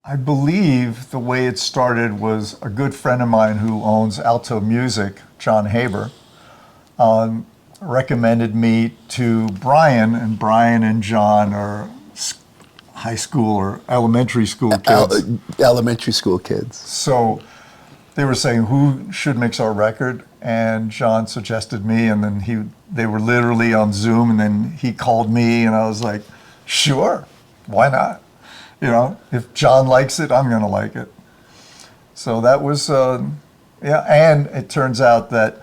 I believe the way it started was a good friend of mine who owns Alto Music, John Haber, recommended me to Brian, and Brian and John are high school or elementary school kids. Elementary school kids. So they were saying, who should mix our record? And John suggested me, and then they were literally on Zoom, and then he called me, and I was like, sure, why not? You know, if John likes it, I'm gonna like it. So that was, yeah, and it turns out that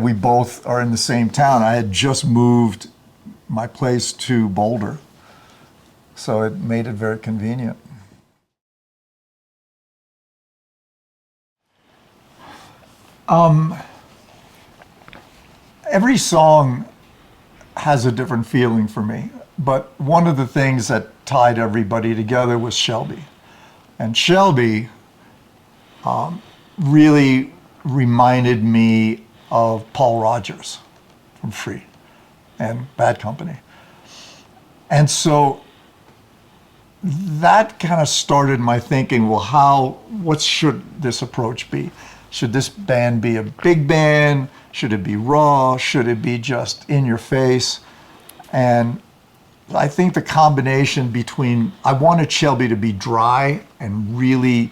we both are in the same town. I had just moved my place to Boulder, so it made it very convenient. Every song has a different feeling for me, but one of the things that tied everybody together was Shelby. And Shelby really reminded me of Paul Rogers from Free and Bad Company. And so that kind of started my thinking, well, what should this approach be? Should this band be a big band? Should it be raw? Should it be just in your face? And I think the combination between, I wanted Shelby to be dry and really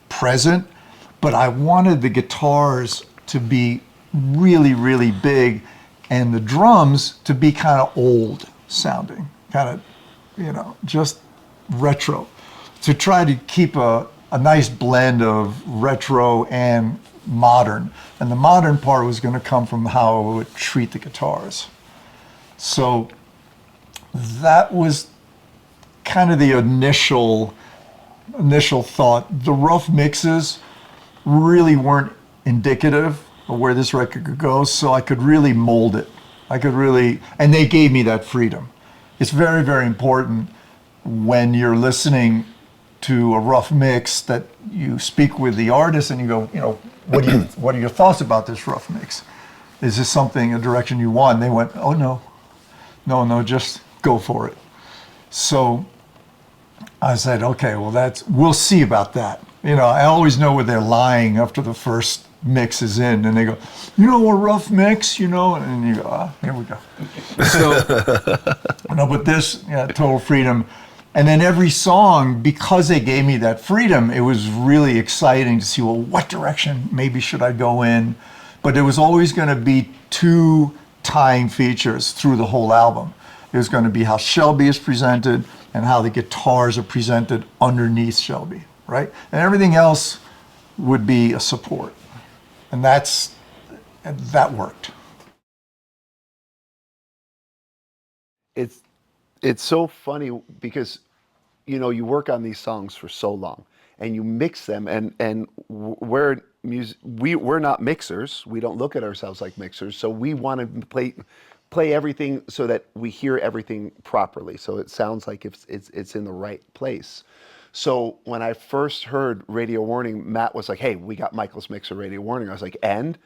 present, but I wanted the guitars to be really, really big and the drums to be kind of old sounding, kind of, you know, just retro, to try to keep a nice blend of retro and modern. And the modern part was going to come from how I would treat the guitars. So that was kind of the initial thought. The rough mixes really weren't indicative of where this record could go, so I could really mold it. And they gave me that freedom. It's very, very important when you're listening to a rough mix that you speak with the artist and you go, you know, what are your thoughts about this rough mix? Is this a direction you want? And they went, oh no, just go for it. So I said, okay, well we'll see about that. You know, I always know where they're lying after the first mix is in, and they go, you know, a rough mix, you know, and you go, here we go. So, no, but this, total freedom. And then every song, because they gave me that freedom, it was really exciting to see, well, what direction maybe should I go in? But there was always going to be two tying features through the whole album. It was going to be how Shelby is presented and how the guitars are presented underneath Shelby, right? And everything else would be a support. And that worked. It's so funny because, you know, you work on these songs for so long and you mix them, and we're not mixers. We don't look at ourselves like mixers. So we want to play everything so that we hear everything properly. So it sounds like it's in the right place. So when I first heard Radio Warning, Matt was like, hey, we got Michael's mixer Radio Warning. I was like, and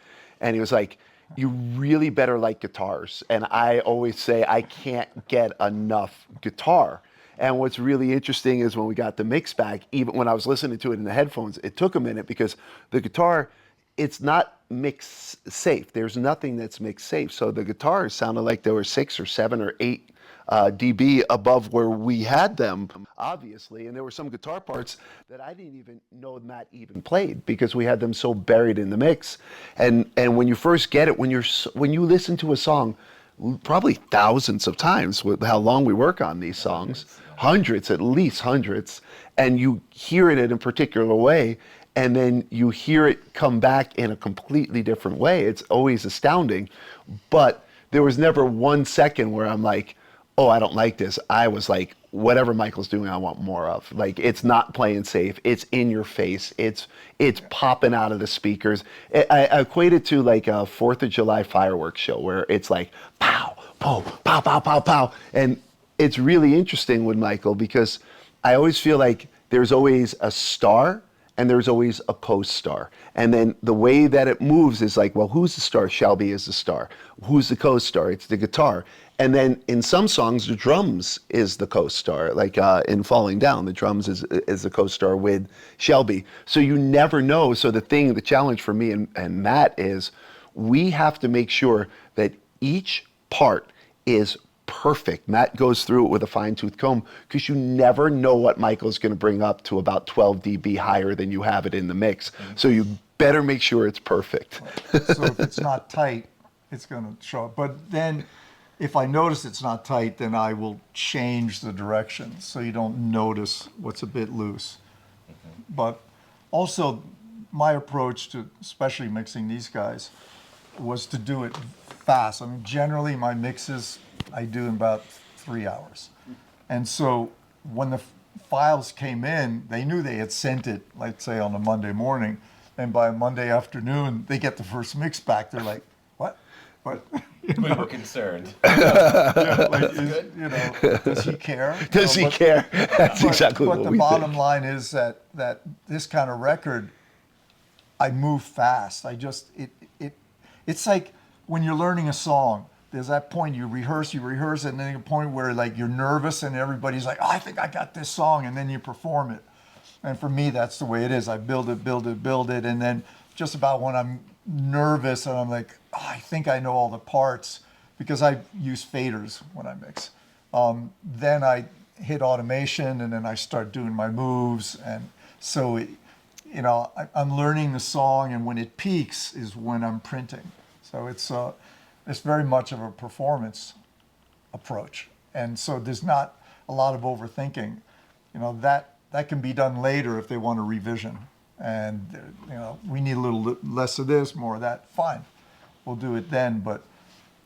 he was like, you really better like guitars. And I always say I can't get enough guitar. And what's really interesting is when we got the mix back, even when I was listening to it in the headphones, it took a minute because the guitar, it's not mix safe. There's nothing that's mix safe. So the guitars sounded like they were 6 or 7 or 8 dB above where we had them, obviously. And there were some guitar parts that I didn't even know Matt even played because we had them so buried in the mix. And when you first get it, when you listen to a song, probably thousands of times with how long we work on these songs, hundreds, at least hundreds, and you hear it in a particular way, and then you hear it come back in a completely different way. It's always astounding. But there was never 1 second where I'm like, oh, I don't like this. I was like, whatever Michael's doing, I want more of. Like, it's not playing safe. It's in your face. It's popping out of the speakers. I equate it to like a 4th of July fireworks show where it's like, pow, pow, pow, pow, pow, pow. And it's really interesting with Michael because I always feel like there's always a star and there's always a co-star. And then the way that it moves is like, well, who's the star? Shelby is the star. Who's the co-star? It's the guitar. And then in some songs, the drums is the co-star. Like in Falling Down, the drums is the co-star with Shelby. So you never know. So the challenge for me and Matt is we have to make sure that each part is perfect. Matt goes through it with a fine-tooth comb because you never know what Michael's going to bring up to about 12 dB higher than you have it in the mix. So you better make sure it's perfect. So if it's not tight, it's going to show up. But then if I notice it's not tight, then I will change the direction so you don't notice what's a bit loose. But also my approach to especially mixing these guys was to do it fast. I mean, generally my mixes I do in about 3 hours. And so when the files came in, they knew they had sent it, let's say on a Monday morning, and by Monday afternoon, they get the first mix back. They're like, what? What? We were concerned. Yeah, like, does he care? Does he care? That's exactly what we think. But the bottom line is that this kind of record, I move fast. It's like when you're learning a song, there's that point you rehearse, and then a point where like you're nervous and everybody's like, oh, I think I got this song, and then you perform it. And for me, that's the way it is. I build it, and then just about when I'm nervous and I'm like, oh, I think I know all the parts, because I use faders when I mix. Then I hit automation, and then I start doing my moves, and so I'm learning the song, and when it peaks is when I'm printing. So it's very much of a performance approach, and so there's not a lot of overthinking. That can be done later if they want a revision, and we need a little less of this, more of that. Fine, we'll do it then. But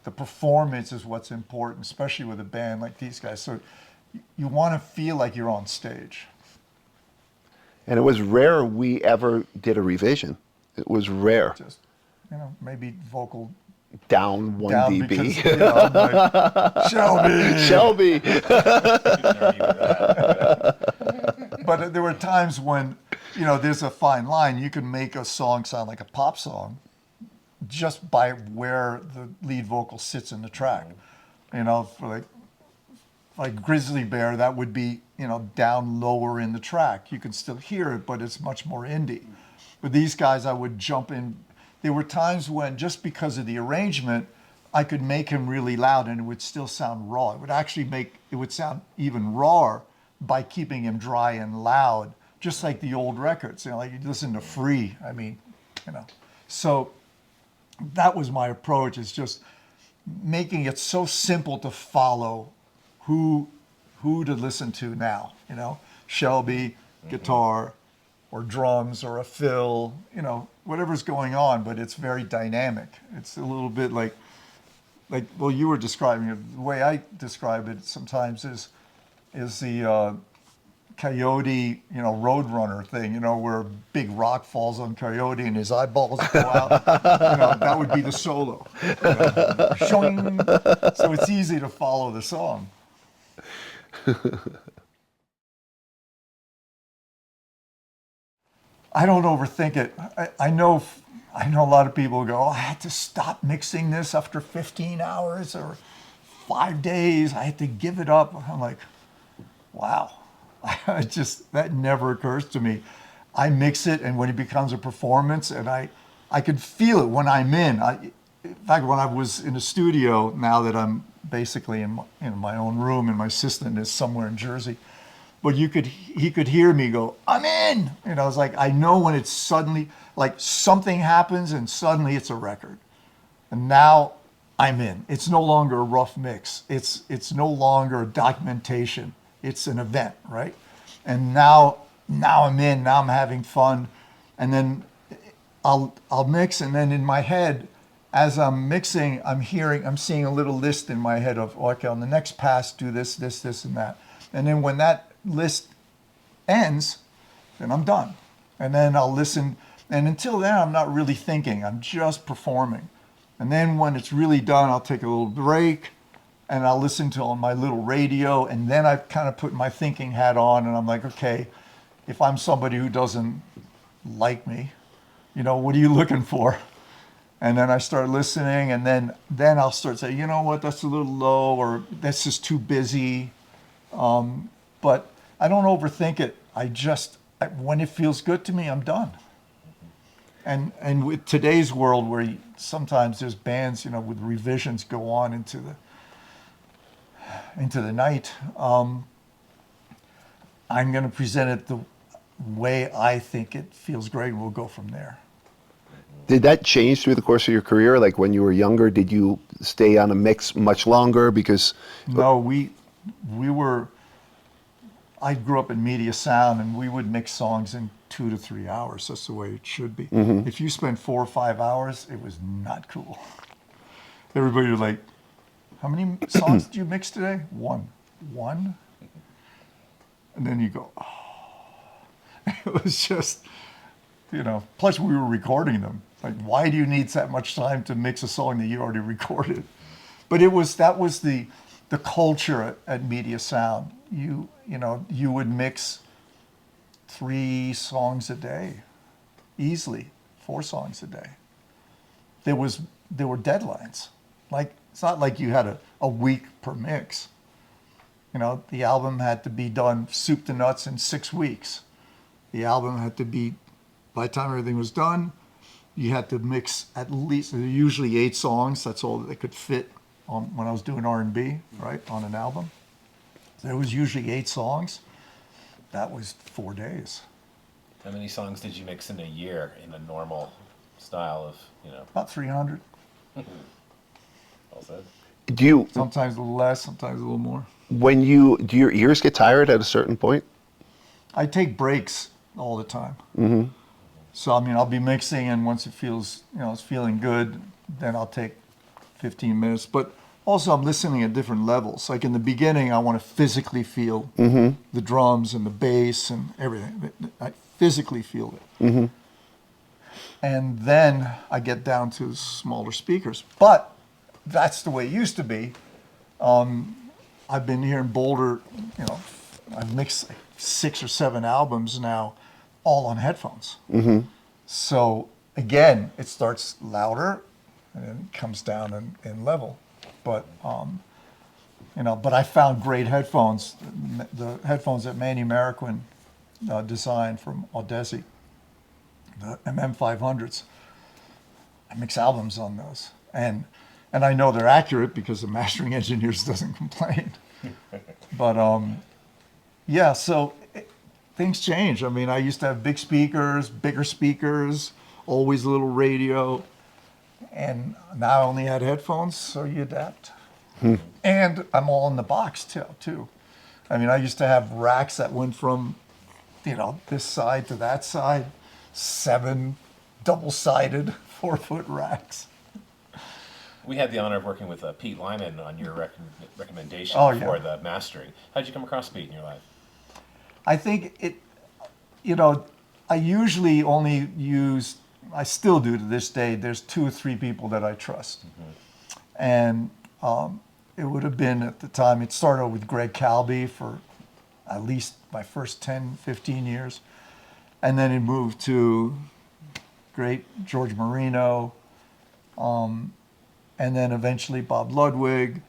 the performance is what's important, especially with a band like these guys. So you want to feel like you're on stage. And it was rare we ever did a revision. It was rare. Just maybe vocal down 1 dB. Because, I'm like, Shelby. But there were times when, there's a fine line. You can make a song sound like a pop song just by where the lead vocal sits in the track. For like Grizzly Bear, that would be, down lower in the track. You can still hear it, but it's much more indie. With these guys, I would jump in. There were times when, just because of the arrangement, I could make him really loud and it would still sound raw. It would sound even rawer by keeping him dry and loud, just like the old records. Like you listen to Free, So that was my approach, is just making it so simple to follow who to listen to now. Shelby, guitar, or drums, or a fill, whatever's going on, but it's very dynamic. It's a little bit like you were describing it. The way I describe it sometimes is the Coyote, Roadrunner thing, where a big rock falls on Coyote and his eyeballs go out. That would be the solo. Shoing. So it's easy to follow the song. I don't overthink it. I know a lot of people go, I had to stop mixing this after 15 hours or 5 days. I had to give it up. I'm like, wow. That never occurs to me. I mix it, and when it becomes a performance, and I can feel it when I'm in. In fact, when I was in a studio, now that I'm basically in my own room, and my assistant is somewhere in Jersey, but he could hear me go, I'm in. I was like, I know when it's suddenly, like something happens and suddenly it's a record. And now I'm in. It's no longer a rough mix. It's no longer a documentation. It's an event, right? And now I'm in, now I'm having fun. And then I'll mix, and then in my head, as I'm mixing, I'm seeing a little list in my head of, okay, on the next pass, do this, and that. And then when that list ends, then I'm done. And then I'll listen. And until then, I'm not really thinking. I'm just performing. And then when it's really done, I'll take a little break, and I'll listen to on my little radio. And then I kind of put my thinking hat on, and I'm like, okay, if I'm somebody who doesn't like me. You know, what are you looking for? And then I start listening, and then I'll start saying, you know what, that's a little low, or that's just too busy. But I don't overthink it. When it feels good to me, I'm done. And with today's world, where sometimes there's bands, you know, with revisions go on into the night, I'm going to present it the way I think it feels great, and we'll go from there. Did that change through the course of your career? Like when you were younger, did you stay on a mix much longer? Because No, I grew up in media sound, and we would mix songs in 2 to 3 hours. That's the way it should be. If you spent 4 or 5 hours, it was not cool. Everybody was like, how many songs did you mix today? One. And then you go, oh. It was just, you know, plus we were recording them. Like, why do you need that much time to mix a song that you already recorded? But that was the culture at Media Sound. You know, you would mix 3 songs a day, easily, 4 songs a day. There were deadlines. Like, it's not like you had a week per mix. You know, the album had to be done soup to nuts in 6 weeks. The album had to be, by the time everything was done, you had to mix at least, usually 8 songs. That's all that they could fit on when I was doing R&B, right, on an album. There was usually 8 songs. That was 4 days. How many songs did you mix in a year in a normal style of, you know? About 300. Well said. do you, Sometimes a little less, sometimes a little more. do your ears get tired at a certain point? I take breaks all the time. So, I mean, I'll be mixing, and once it feels, you know, it's feeling good, then I'll take 15 minutes. But also, I'm listening at different levels. Like in the beginning, I want to physically feel the drums and the bass and everything. I physically feel it. And then I get down to smaller speakers. But that's the way it used to be. I've been here in Boulder, you know, I've mixed 6 or 7 albums now, all on headphones. So again, it starts louder and then it comes down in level. But you know, but I found great headphones, the headphones that Manny Marroquin designed from Audesi, the MM500s. I mix albums on those, and I know they're accurate because the mastering engineers doesn't complain. But yeah, so things change. I mean, I used to have big speakers, bigger speakers, always a little radio, and now I only had headphones, so you adapt. And I'm all in the box too. I mean, I used to have racks that went from, you know, this side to that side, 7 double-sided 4-foot racks. We had the honor of working with Pete Lyman on your recommendation Oh, yeah. for the mastering. How did you come across Pete in your life? I think it, you know, I usually only use, I still do to this day, there's 2 or 3 people that I trust. And it would have been at the time, it started with Greg Calby for at least my first 10, 15 years. And then it moved to great George Marino, and then eventually Bob Ludwig.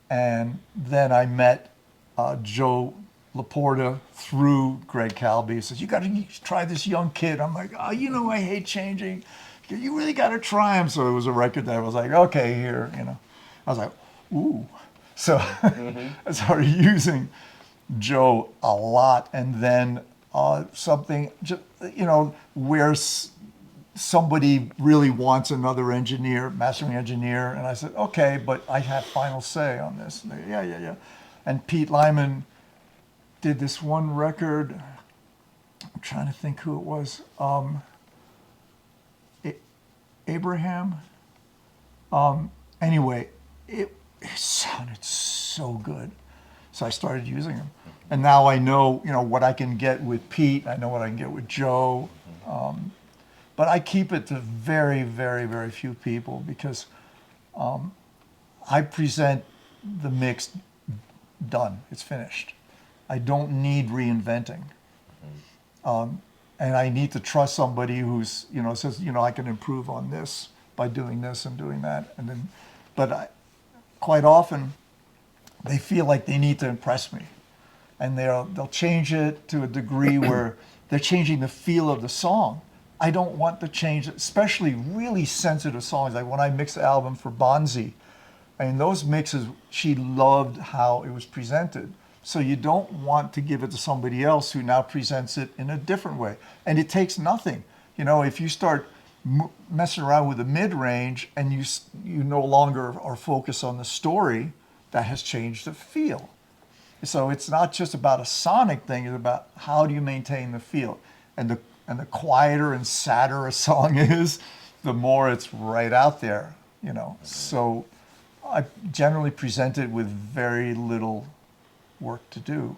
And then I met Joe Laporta through Greg Calby. He says, you got to try this young kid. I'm like, oh, you know, I hate changing. You really got to try him. So it was a record that I was like, okay, here, you know. I was like, ooh. So I started using Joe a lot. And then something, you know, where somebody really wants another engineer, mastering engineer. And I said, okay, but I have final say on this. And they, yeah. And Pete Lyman did this one record. I'm trying to think who it was. Abraham. Anyway, it sounded so good. So I started using them. And now I know, you know, what I can get with Pete. I know what I can get with Joe. But I keep it to very, very, very few people because I present the mix done. It's finished. I don't need reinventing. and I need to trust somebody who's, says, I can improve on this by doing this and doing that. And then, quite often they feel like they need to impress me, and they'll change it to a degree where they're changing the feel of the song. I don't want to change it, especially really sensitive songs. Like when I mixed the album for Bonzi, I mean, those mixes, she loved how it was presented. So you don't want to give it to somebody else who now presents it in a different way. And it takes nothing. If you start messing around with the mid-range and you no longer are focused on the story, that has changed the feel. So it's not just about a sonic thing, it's about how do you maintain the feel. And the quieter and sadder a song is, the more it's right out there, So I generally present it with very little work to do.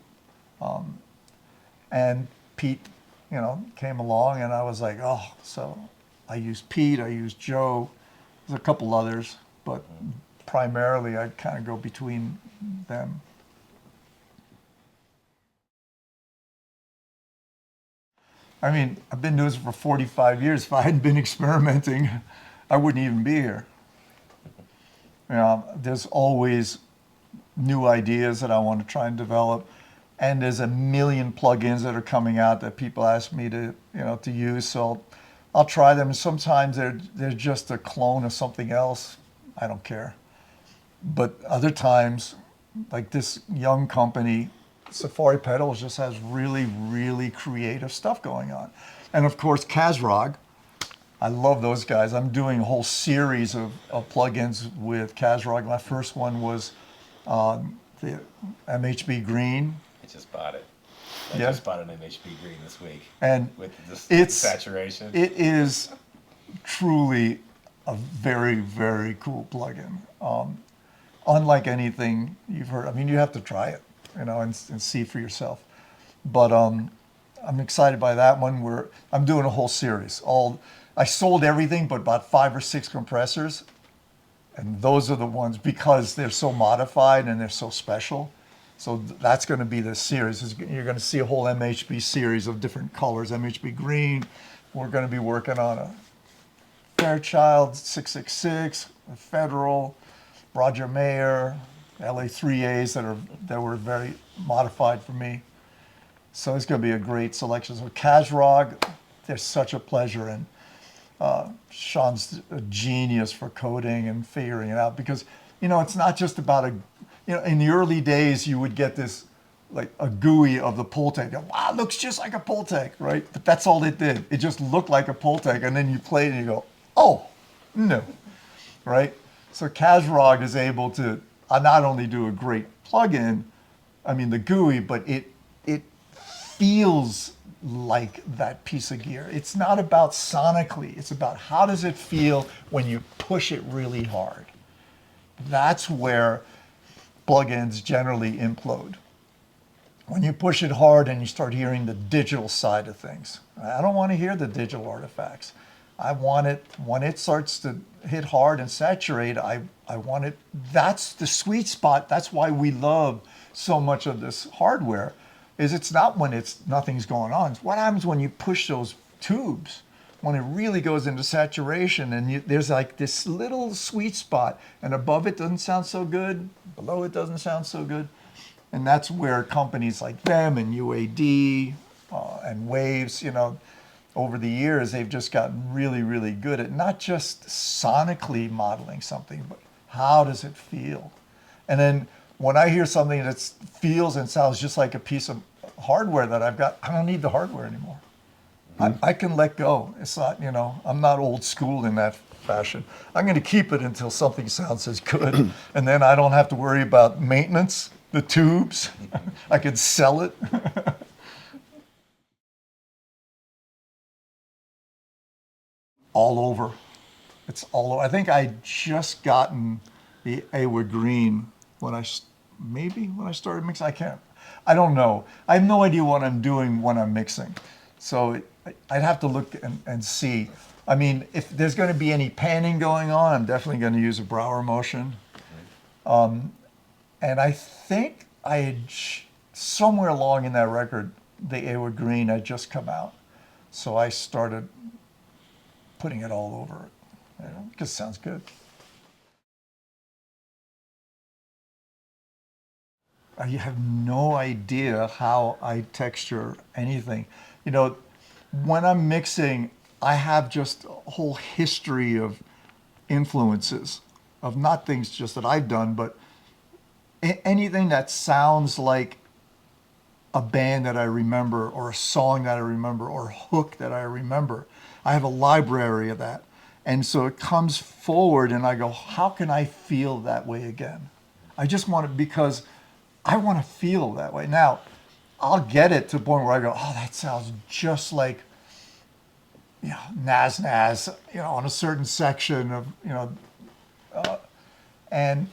And Pete, came along, and I was like, oh, so I used Pete, I used Joe, there's a couple others, but primarily I kind of go between them. I mean, I've been doing this for 45 years. If I hadn't been experimenting, I wouldn't even be here. There's always new ideas that I want to try and develop, and there's a million plugins that are coming out that people ask me to use. So I'll try them. Sometimes they're just a clone of something else. I don't care. But other times, like this young company, Safari Pedals, just has really, really creative stuff going on. And of course, Kazrog, I love those guys. I'm doing a whole series of plugins with Kazrog. My first one was the MHB Green. I just bought it. I Yeah. just bought an MHB Green this week. And with this it's saturation. It is truly a very, very cool plugin. Unlike anything you've heard. I mean, you have to try it, and see for yourself. But I'm excited by that one. I'm doing a whole series. I sold everything but about 5 or 6 compressors, and those are the ones because they're so modified and they're so special. So that's going to be the series. You're going to see a whole MHB series of different colors. MHB Green. We're going to be working on a Fairchild 666, a Federal, Roger Mayer, LA 3As that were very modified for me. So it's going to be a great selection. So Kazrog, they're such a pleasure, and Sean's a genius for coding and figuring it out, because it's not just about in the early days you would get this like a GUI of the Pultec. Wow, it looks just like a Pultec, right? But that's all it did. It just looked like a Pultec, and then you play it and you go, oh, no, right? So Kazrog is able to not only do a great plugin, the GUI, but it feels like that piece of gear. It's not about sonically, it's about how does it feel when you push it really hard. That's where plugins generally implode. When you push it hard and you start hearing the digital side of things. I don't want to hear the digital artifacts. I want it, when it starts to hit hard and saturate, I want it, that's the sweet spot. That's why we love so much of this hardware, is it's not when nothing's going on. It's what happens when you push those tubes, when it really goes into saturation, and there's like this little sweet spot, and above it doesn't sound so good, below it doesn't sound so good. And that's where companies like them and UAD and Waves, over the years, they've just gotten really, really good at not just sonically modeling something, but how does it feel? And then when I hear something that feels and sounds just like a piece of hardware that I've got, I don't need the hardware anymore. I can let go. It's not, I'm not old school in that fashion. I'm going to keep it until something sounds as good. And then I don't have to worry about maintenance, the tubes. I can sell it. All over. It's all over. I think I just gotten the Awa Green when I started mixing. I don't know. I have no idea what I'm doing when I'm mixing. So I'd have to look and see. If there's going to be any panning going on, I'm definitely going to use a Brauer motion. And I think I had somewhere along in that record, the Awa Green had just come out. So I started putting it all over it. Because it sounds good. You have no idea how I texture anything. You know, when I'm mixing, I have just a whole history of influences, of not things just that I've done, but anything that sounds like a band that I remember, or a song that I remember, or a hook that I remember. I have a library of that. And so it comes forward and I go, how can I feel that way again? I just want to, because I want to feel that way. Now, I'll get it to the point where I go, oh, that sounds just like, you know, Nas, you know, on a certain section of, you know, and,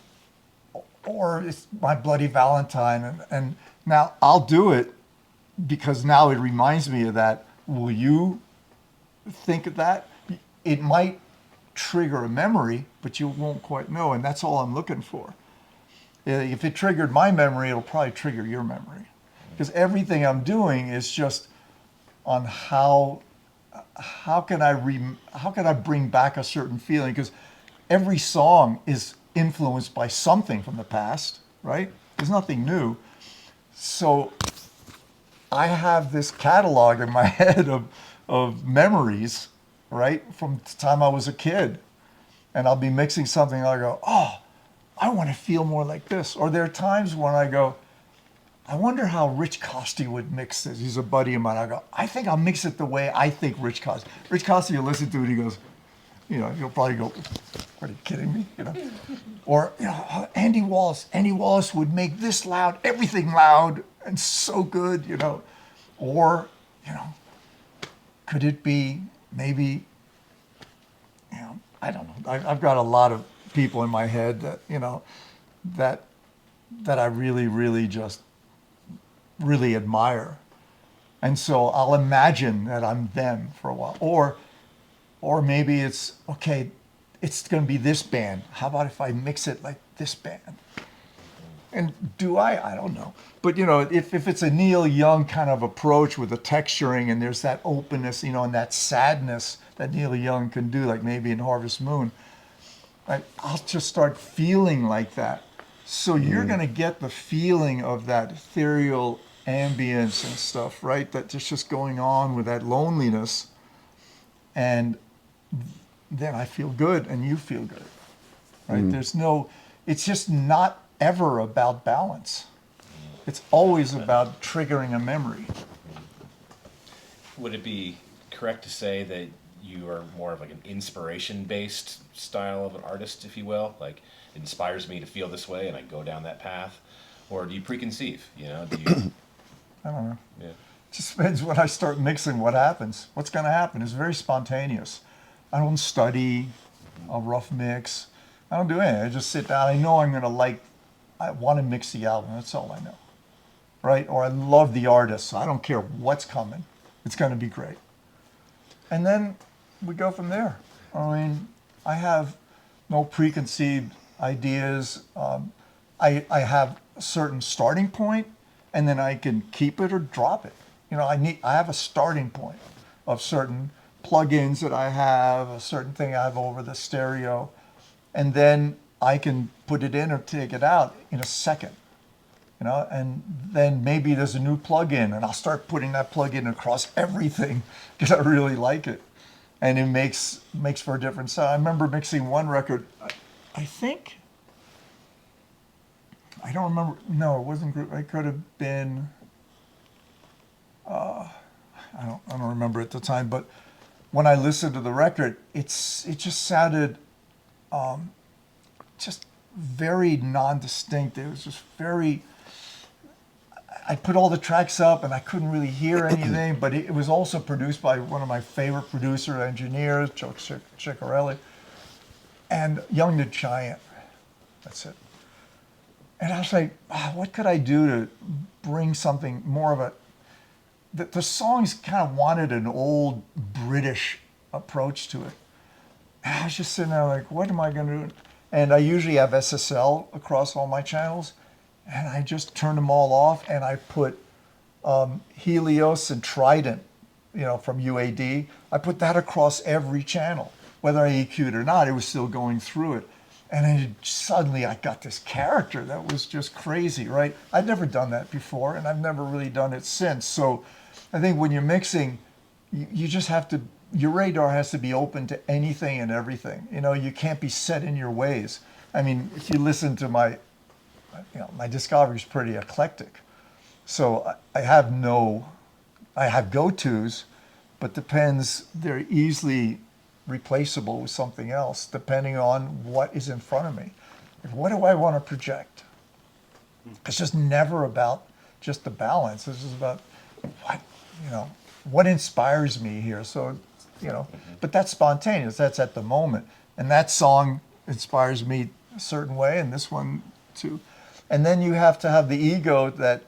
or it's My Bloody Valentine. And now I'll do it because now it reminds me of that. Will you think of that? It might trigger a memory, but you won't quite know. And that's all I'm looking for. If it triggered my memory, it'll probably trigger your memory. Because everything I'm doing is just on how can I bring back a certain feeling? Because every song is influenced by something from the past, right? There's nothing new. So I have this catalog in my head of memories, right, from the time I was a kid. And I'll be mixing something and I'll go, oh, I want to feel more like this. Or there are times when I go, I wonder how Rich Costey would mix this. He's a buddy of mine. I go, I think I'll mix it the way I think Rich Costey. Rich Costey, you listen to it, he goes, you know, he'll probably go, are you kidding me? You know, or, you know, Andy Wallace would make this loud, everything loud and so good, you know. Or, you know, could it be maybe, you know, I don't know. I've got a lot of people in my head that, you know, that I really just really admire. And so I'll imagine that I'm them for a while. Or maybe it's, okay, it's going to be this band. How about if I mix it like this band? And do I don't know. But, you know, if it's a Neil Young kind of approach with the texturing and there's that openness, you know, and that sadness that Neil Young can do, like maybe in Harvest Moon, I'll just start feeling like that. So you're going to get the feeling of that ethereal ambience and stuff, right? That's just going on with that loneliness. And then I feel good and you feel good, right? It's just not ever about balance. It's always about triggering a memory. Would it be correct to say that you are more of like an inspiration-based style of an artist, if you will? Like, it inspires me to feel this way and I go down that path? Or do you preconceive, you know? Do you... I don't know. Yeah. It just depends when I start mixing what happens. What's going to happen is very spontaneous. I don't study a rough mix. I don't do anything. I just sit down. I know I'm going to I want to mix the album. That's all I know. Right? Or I love the artist, so I don't care what's coming. It's going to be great. And then we go from there. I mean, I have no preconceived ideas. I have a certain starting point, and then I can keep it or drop it. You know, I have a starting point of certain plugins that I have, a certain thing I have over the stereo, and then I can put it in or take it out in a second. You know, and then maybe there's a new plugin, and I'll start putting that plugin across everything because I really like it, and it makes for a different sound. I remember mixing one record. I think I don't remember. No, it wasn't group. It could have been. I don't remember at the time, but when I listened to the record, it just sounded just very non-distinct. It was just very. I put all the tracks up and I couldn't really hear anything, but it was also produced by one of my favorite producer engineers, Joe Ciccarelli, and Young the Giant. That's it. And I was like, what could I do to bring something more of a... The songs kind of wanted an old British approach to it. And I was just sitting there like, what am I going to do? And I usually have SSL across all my channels. And I just turned them all off, and I put Helios and Trident from UAD, I put that across every channel. Whether I EQ'd or not, it was still going through it. And then suddenly I got this character that was just crazy, right? I'd never done that before, and I've never really done it since. So I think when you're mixing, you just have to, your radar has to be open to anything and everything. You can't be set in your ways. I mean, if you listen to my discography is pretty eclectic. So I have go-tos, but they're easily replaceable with something else, depending on what is in front of me. What do I want to project? It's just never about just the balance. It's just about what inspires me here. So, but that's spontaneous. That's at the moment. And that song inspires me a certain way, and this one too. And then you have to have the ego that,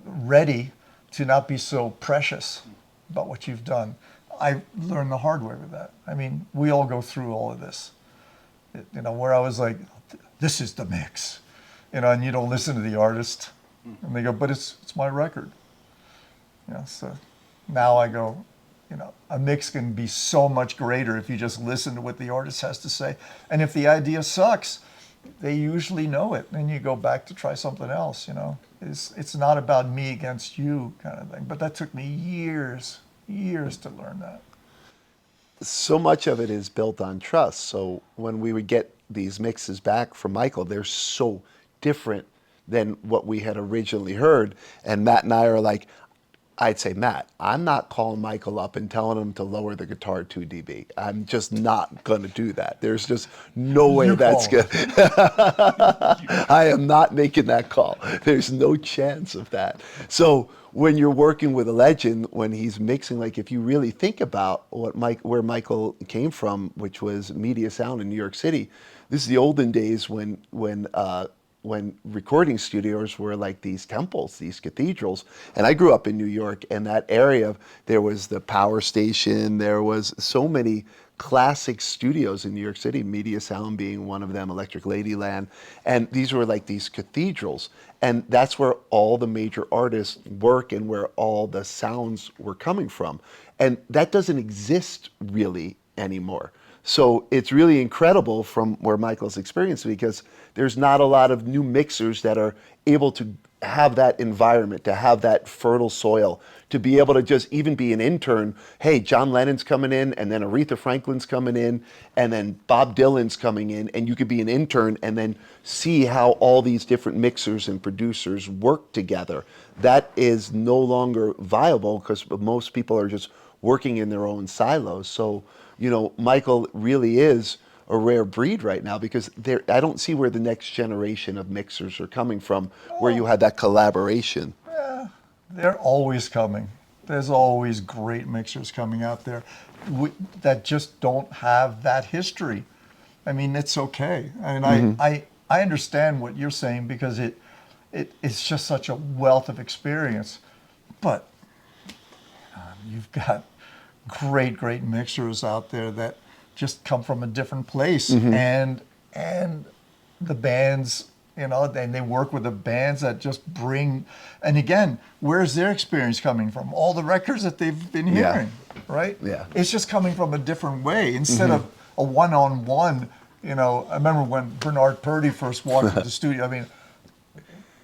ready to not be so precious about what you've done. I learned the hard way with that. I mean, we all go through all of this, where I was like, this is the mix, and you don't listen to the artist, and they go, but it's my record. So now I go, a mix can be so much greater if you just listen to what the artist has to say. And if the idea sucks, they usually know it, and you go back to try something else. It's not about me against you kind of thing. But that took me years to learn that. So much of it is built on trust. So when we would get these mixes back from Michael, they're so different than what we had originally heard. And Matt and I are like, I'd say, Matt, I'm not calling Michael up and telling him to lower the guitar 2 dB. I'm just not going to do that. There's just no way that's good. I am not making that call. There's no chance of that. So when you're working with a legend, when he's mixing, like if you really think about where Michael came from, which was Media Sound in New York City, this is the olden days when recording studios were like these temples, these cathedrals. And I grew up in New York, and that area, there was the Power Station, there was so many classic studios in New York City, Media Sound being one of them, Electric Ladyland. And these were like these cathedrals. And that's where all the major artists work and where all the sounds were coming from. And that doesn't exist really anymore. So it's really incredible from where Michael's experienced, because there's not a lot of new mixers that are able to have that environment, to have that fertile soil, to be able to just even be an intern. Hey, John Lennon's coming in, and then Aretha Franklin's coming in, and then Bob Dylan's coming in, and you could be an intern and then see how all these different mixers and producers work together. That is no longer viable because most people are just working in their own silos. So, Michael really is a rare breed right now, because I don't see where the next generation of mixers are coming from, where you had that collaboration. Yeah, they're always coming. There's always great mixers coming out there that just don't have that history. I mean, it's okay. I mean, I understand what you're saying, because it's just such a wealth of experience. But you've got great mixers out there that just come from a different place, and the bands, and they work with the bands that just bring. And again, where's their experience coming from? All the records that they've been hearing, right? Yeah. It's just coming from a different way instead of a one-on-one. I remember when Bernard Purdie first walked into the studio. I mean,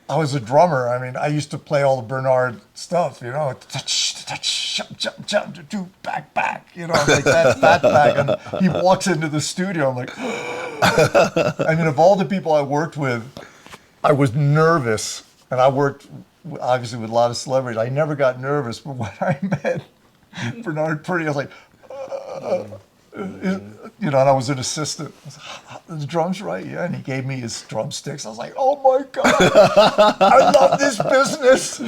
I was a drummer. I mean, I used to play all the Bernard stuff, touch, jump, do, back, like that fat back. And he walks into the studio. I'm like, I mean, of all the people I worked with, I was nervous. And I worked, obviously, with a lot of celebrities. I never got nervous, but when I met Bernard Purdie, I was like, and I was an assistant. I was like, the drums right? Yeah. And he gave me his drumsticks. I was like, oh my God, I love this business.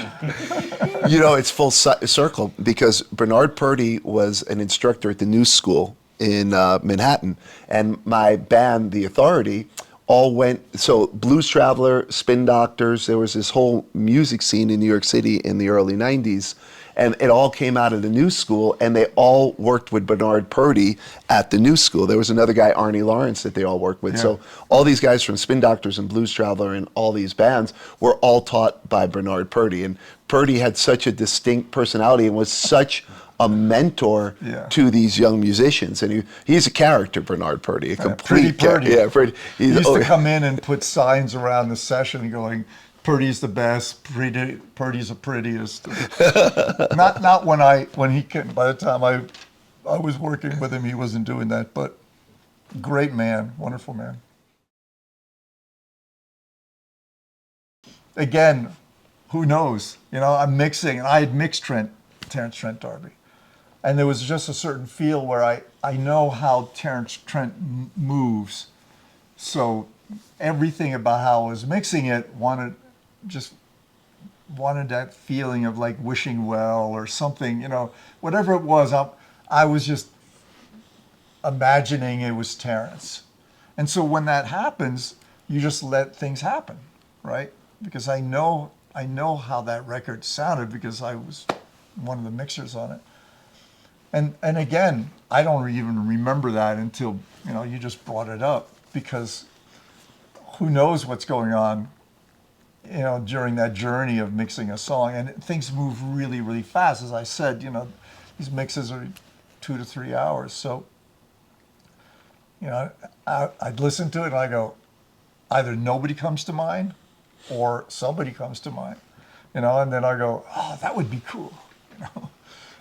It's full circle, because Bernard Purdie was an instructor at the New School in Manhattan. And my band, The Authority, all went, so Blues Traveler, Spin Doctors, there was this whole music scene in New York City in the early 90s. And it all came out of the New School, and they all worked with Bernard Purdie at the New School. There was another guy, Arnie Lawrence, that they all worked with. Yeah. So all these guys from Spin Doctors and Blues Traveler and all these bands were all taught by Bernard Purdie. And Purdie had such a distinct personality and was such a mentor Yeah. to these young musicians. And he's a character, Bernard Purdie, a Pretty complete Purdie. Yeah, Purdie. He used to come in and put signs around the session going, Purdie's the best, Purdie's the prettiest. not when he came, by the time I was working with him, he wasn't doing that, but great man, wonderful man. Again, who knows? You know, I'm mixing, and I had mixed Terence Trent D'Arby. And there was just a certain feel where I know how Terence Trent moves. So everything about how I was mixing it wanted that feeling of like wishing well or something, you know, whatever it was, I was just imagining it was Terence. And so when that happens, you just let things happen, right? Because I know how that record sounded because I was one of the mixers on it. And again, I don't even remember that until, you know, you just brought it up, because who knows what's going on, you know, during that journey of mixing a song. And things move really, really fast. As I said, you know, these mixes are 2 to 3 hours. So, you know, I'd listen to it and I go, either nobody comes to mind or somebody comes to mind, you know, and then I go, oh, that would be cool, you know.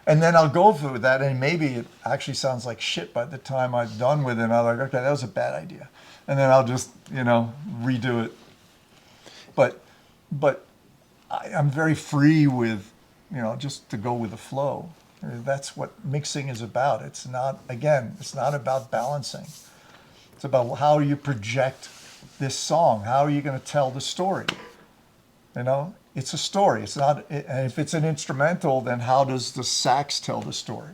And then I'll go through that, and maybe it actually sounds like shit by the time I'm done with it. And I'm like, okay, that was a bad idea. And then I'll just, you know, redo it. But I'm very free with, you know, just to go with the flow. That's what mixing is about. It's not about balancing. It's about how you project this song. How are you going to tell the story? You know, it's a story. It's not, and if it's an instrumental, then how does the sax tell the story?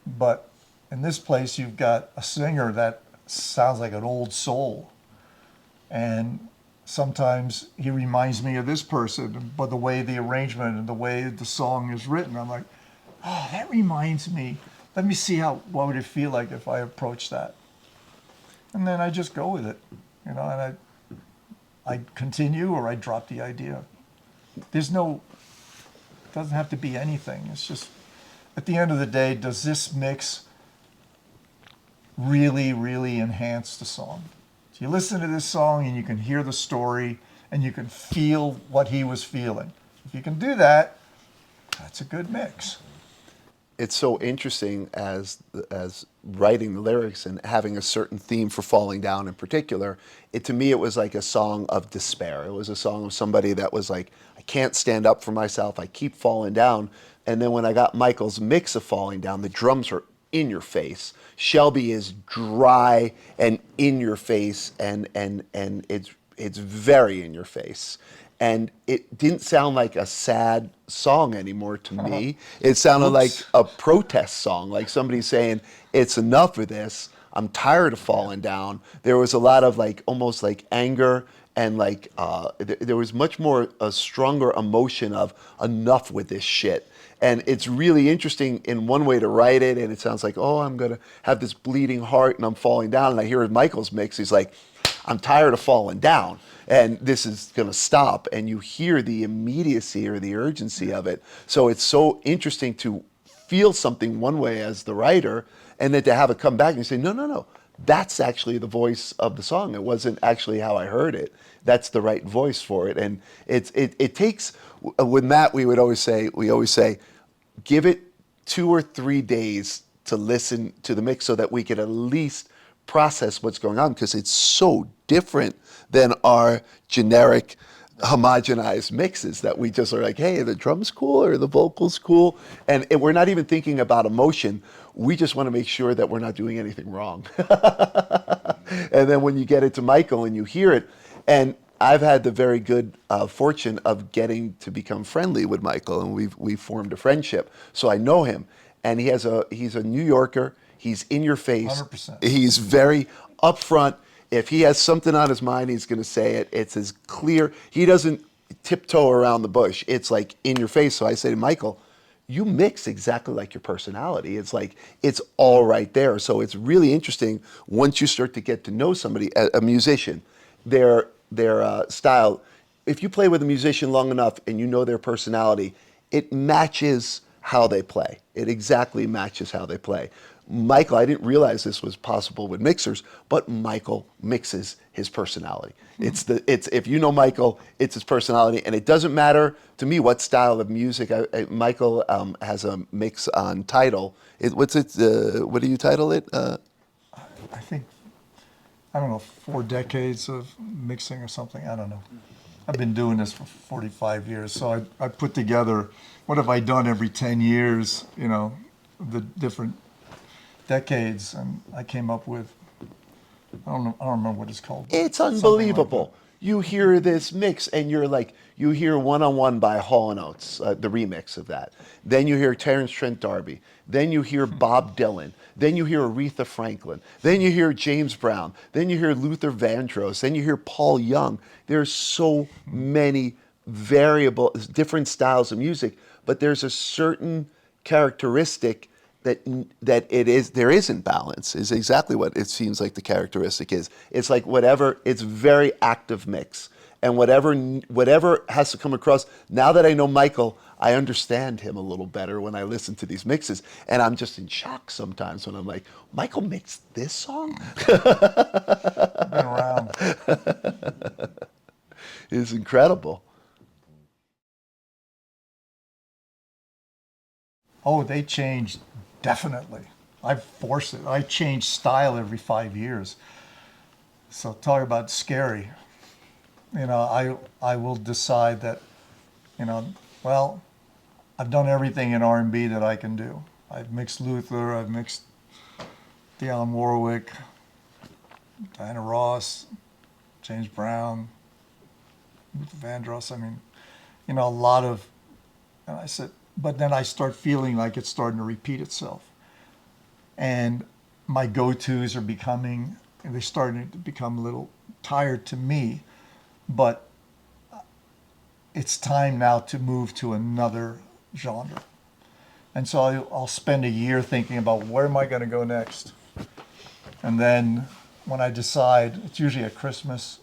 But in this place, you've got a singer that sounds like an old soul. And sometimes he reminds me of this person, but the way the arrangement and the way the song is written, I'm like, oh, that reminds me. Let me see what would it feel like if I approach that? And then I just go with it, you know, and I continue or I drop the idea. It doesn't have to be anything. It's just, at the end of the day, does this mix really, really enhance the song? So you listen to this song and you can hear the story and you can feel what he was feeling. If you can do that, that's a good mix. It's so interesting as writing the lyrics and having a certain theme for Falling Down in particular. To me, it was like a song of despair. It was a song of somebody that was like, I can't stand up for myself. I keep falling down. And then when I got Michael's mix of Falling Down, the drums are in your face. Shelby is dry and in your face, and it's very in your face. And it didn't sound like a sad song anymore to me. It sounded like a protest song, like somebody saying, it's enough of this. I'm tired of falling down. There was a lot of like, almost like anger, and like, there was much more, a stronger emotion of enough with this shit. And it's really interesting in one way to write it, and it sounds like, oh, I'm gonna have this bleeding heart and I'm falling down. And I hear Michael's mix, he's like, I'm tired of falling down, and this is going to stop. And you hear the immediacy or the urgency of it. So it's so interesting to feel something one way as the writer, and then to have it come back and you say, no, that's actually the voice of the song. It wasn't actually how I heard it. That's the right voice for it. And it takes, with Matt, we always say, give it 2 or 3 days to listen to the mix so that we could at least process what's going on, because it's so different than our generic homogenized mixes that we just are like, hey, the drum's cool or the vocal's cool, and we're not even thinking about emotion. We just want to make sure that we're not doing anything wrong. And then when you get it to Michael and you hear it, and I've had the very good fortune of getting to become friendly with Michael, and we've formed a friendship. So I know him, and he's a New Yorker. He's in your face. 100%. He's very upfront. If he has something on his mind, he's going to say it. It's as clear. He doesn't tiptoe around the bush. It's like in your face. So I say to Michael, you mix exactly like your personality. It's like it's all right there. So it's really interesting once you start to get to know somebody, a musician, their style. If you play with a musician long enough and you know their personality, it matches how they play. It exactly matches how they play. Michael, I didn't realize this was possible with mixers, but Michael mixes his personality. It's if you know Michael, it's his personality, and it doesn't matter to me what style of music. Michael has a mix on Tidal. What's it? What do you title it? I think, I don't know, 4 decades of mixing or something. I don't know. I've been doing this for 45 years. So I put together, what have I done every 10 years, you know, the different decades. And I came up with, I don't remember what it's called. It's Something like unbelievable. You hear this mix and you're like, you hear One on One by Hall & Oates, the remix of that. Then you hear Terence Trent D'Arby. Then you hear Bob Dylan. Then you hear Aretha Franklin. Then you hear James Brown. Then you hear Luther Vandross. Then you hear Paul Young. There's so many different styles of music, but there's a certain characteristic that there isn't balance is exactly what it seems like the characteristic is. It's like whatever, it's very active mix. And whatever has to come across, now that I know Michael, I understand him a little better when I listen to these mixes. And I'm just in shock sometimes when I'm like, Michael mixed this song? I've been around. It's incredible. Oh, they changed, definitely. I force it. I change style every 5 years. So talk about scary. You know, I will decide that, you know, well, I've done everything in R&B that I can do. I've mixed Luther, I've mixed Dionne Warwick, Diana Ross, James Brown, Luther Vandross. I mean, you know, a lot of, and I said, but then I start feeling like it's starting to repeat itself. And my go-tos are they're starting to become a little tired to me, but it's time now to move to another genre. And so I'll spend a year thinking about where am I going to go next? And then when I decide, it's usually at Christmas,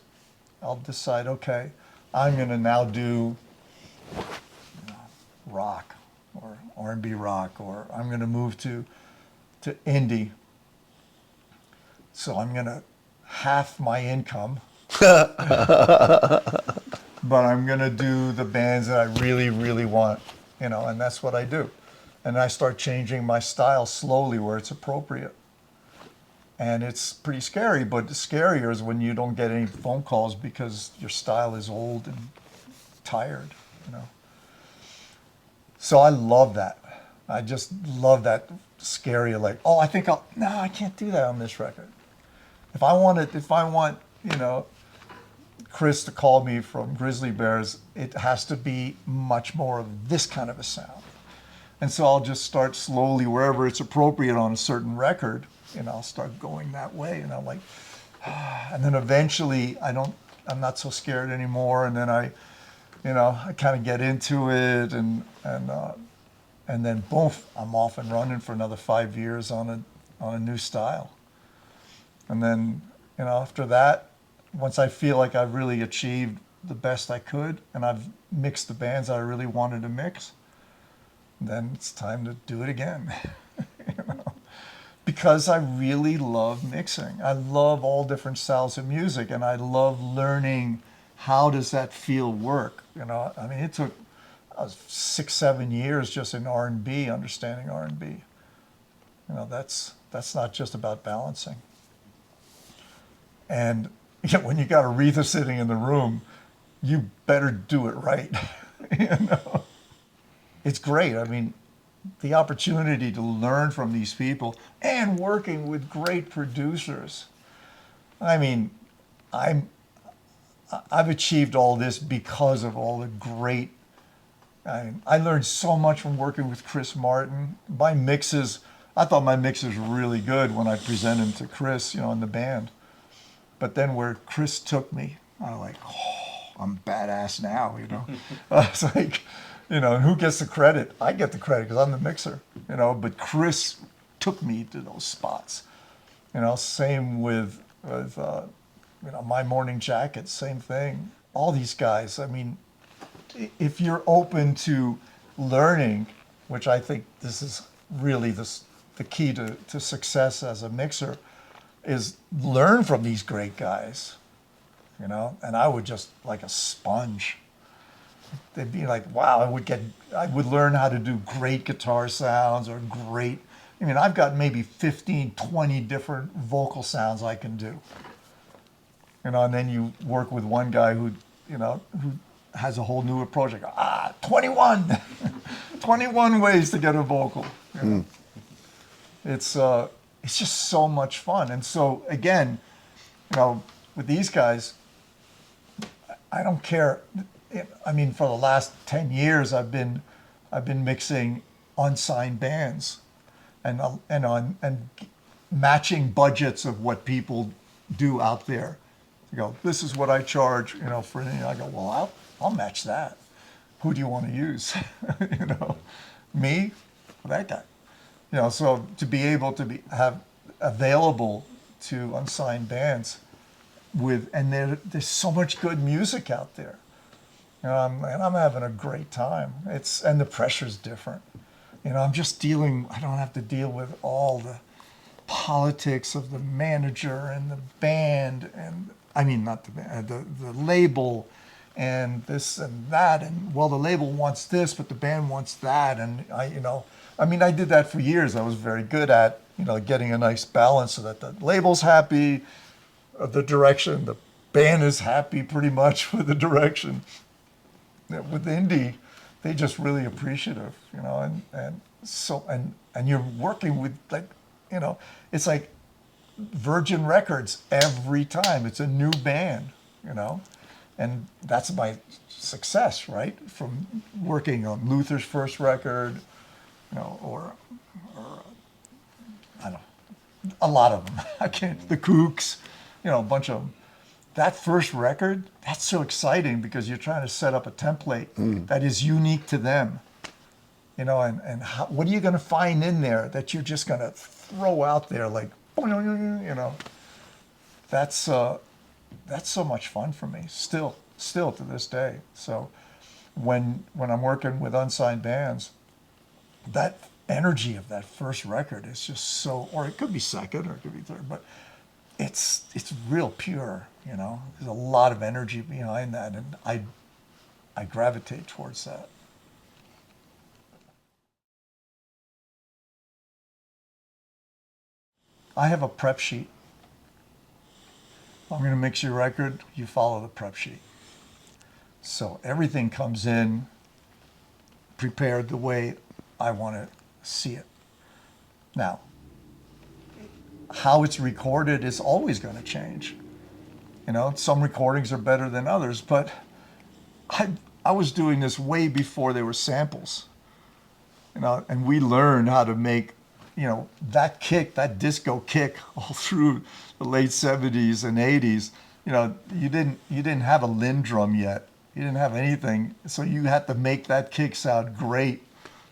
I'll decide, okay, I'm going to now do rock or R&B rock, or I'm going to move to indie. So I'm going to half my income, but I'm going to do the bands that I really, really want, you know, and that's what I do. And I start changing my style slowly where it's appropriate. And it's pretty scary, but scarier is when you don't get any phone calls because your style is old and tired, you know. So I love that. I just love that scary, like, oh, I can't do that on this record. If I want, you know, Chris to call me from Grizzly Bears, it has to be much more of this kind of a sound. And so I'll just start slowly wherever it's appropriate on a certain record, and I'll start going that way. And I'm like, and then eventually I'm not so scared anymore. And then I kind of get into it, and then boom, I'm off and running for another 5 years on a new style. And then, you know, after that, once I feel like I've really achieved the best I could and I've mixed the bands I really wanted to mix, then it's time to do it again. You know? Because I really love mixing. I love all different styles of music, and I love learning how does that feel work. You know, I mean, it took 6-7 years just in R&B, understanding R&B. You know, that's not just about balancing. And you know, when you got Aretha sitting in the room, you better do it right. You know, it's great. I mean, the opportunity to learn from these people and working with great producers. I mean, I've achieved all this because of all the great. I learned so much from working with Chris Martin. I thought my mixes were really good when I presented them to Chris, you know, in the band. But then where Chris took me, I was like, oh, I'm badass now, you know. It's like, you know, and who gets the credit? I get the credit because I'm the mixer, you know, but Chris took me to those spots. You know, same with you know, My Morning Jacket, same thing. All these guys, I mean, if you're open to learning, which I think this is really the key to success as a mixer, is learn from these great guys, you know, and I would just like a sponge. They'd be like, wow, I would learn how to do great guitar sounds or great, I mean, I've got maybe 15, 20 different vocal sounds I can do. You know, and then you work with one guy who, you know, who has a whole new approach. Like, 21, 21 ways to get a vocal. You know? It's just so much fun. And so again, you know, with these guys, I don't care. I mean, for the last 10 years, I've been mixing unsigned bands, and matching budgets of what people do out there. You go, this is what I charge, you know, for. I go, well, I'll match that. Who do you want to use? You know, me, or that guy. You know, so to be able to have available to unsigned bands and there's so much good music out there. You know, and I'm having a great time. And the pressure's different. You know, I don't have to deal with all the politics of the manager and the band, and I mean, not the band, the label, and this and that, and well, the label wants this, but the band wants that, and I did that for years. I was very good at, you know, getting a nice balance so that the label's happy, the direction, the band is happy pretty much with the direction. With indie, they just really appreciative, you know, and you're working with, like, you know, it's like Virgin Records every time. It's a new band, you know, and that's my success, right? From working on Luther's first record, you know, or I don't know, a lot of them. The Kooks, you know, a bunch of them. That first record, that's so exciting because you're trying to set up a template that is unique to them, you know, and what are you going to find in there that you're just going to throw out there, like, you know, that's so much fun for me still to this day. So when I'm working with unsigned bands, that energy of that first record is just so, or it could be second or it could be third, but it's real pure, you know. There's a lot of energy behind that, and I gravitate towards that. I have a prep sheet. I'm going to mix your record, you follow the prep sheet. So everything comes in prepared the way I want to see it. Now, how it's recorded is always going to change. You know, some recordings are better than others, but I was doing this way before there were samples. You know, and we learned how to make, you know, that kick, that disco kick all through the late 70s and 80s. You know, you didn't have a Linn drum yet. You didn't have anything. So you had to make that kick sound great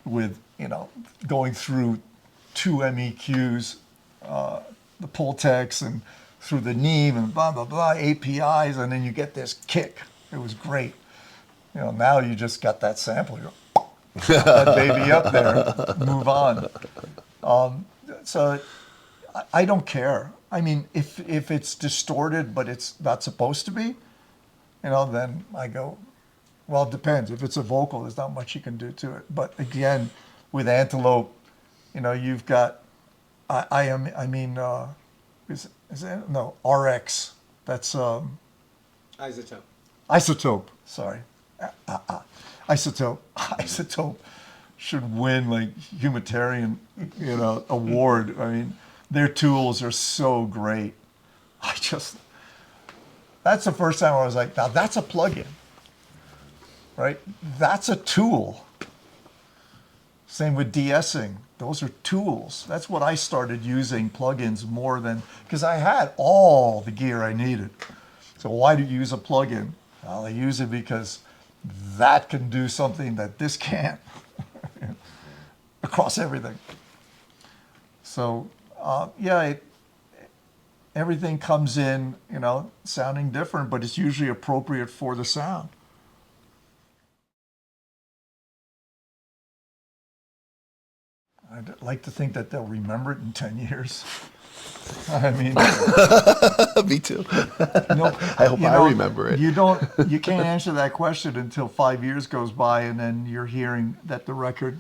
with, you know, going through 2 MEQs, the Pultecs, and through the Neve and blah, blah, blah, APIs, and then you get this kick. It was great. You know, now you just got that sample. You go, put that baby up there, move on. So I don't care. I mean, if it's distorted, but it's not supposed to be, you know, then I go, well, it depends. If it's a vocal, there's not much you can do to it. But again, with Antelope, you know, you've got, RX. That's Isotope. Isotope. Sorry, Isotope. Isotope should win like humanitarian, you know, award. I mean, their tools are so great. That's the first time I was like, now that's a plugin, right? That's a tool. Same with de-essing. Those are tools. That's what I started using plugins more than, because I had all the gear I needed. So why do you use a plugin? Well, I use it because that can do something that this can't across everything. So, everything comes in, sounding different, but it's usually appropriate for the sound. I'd like to think that they'll remember it in 10 years. I mean, Me too. no, I hope I remember it. You can't answer that question until 5 years goes by, and then you're hearing that the record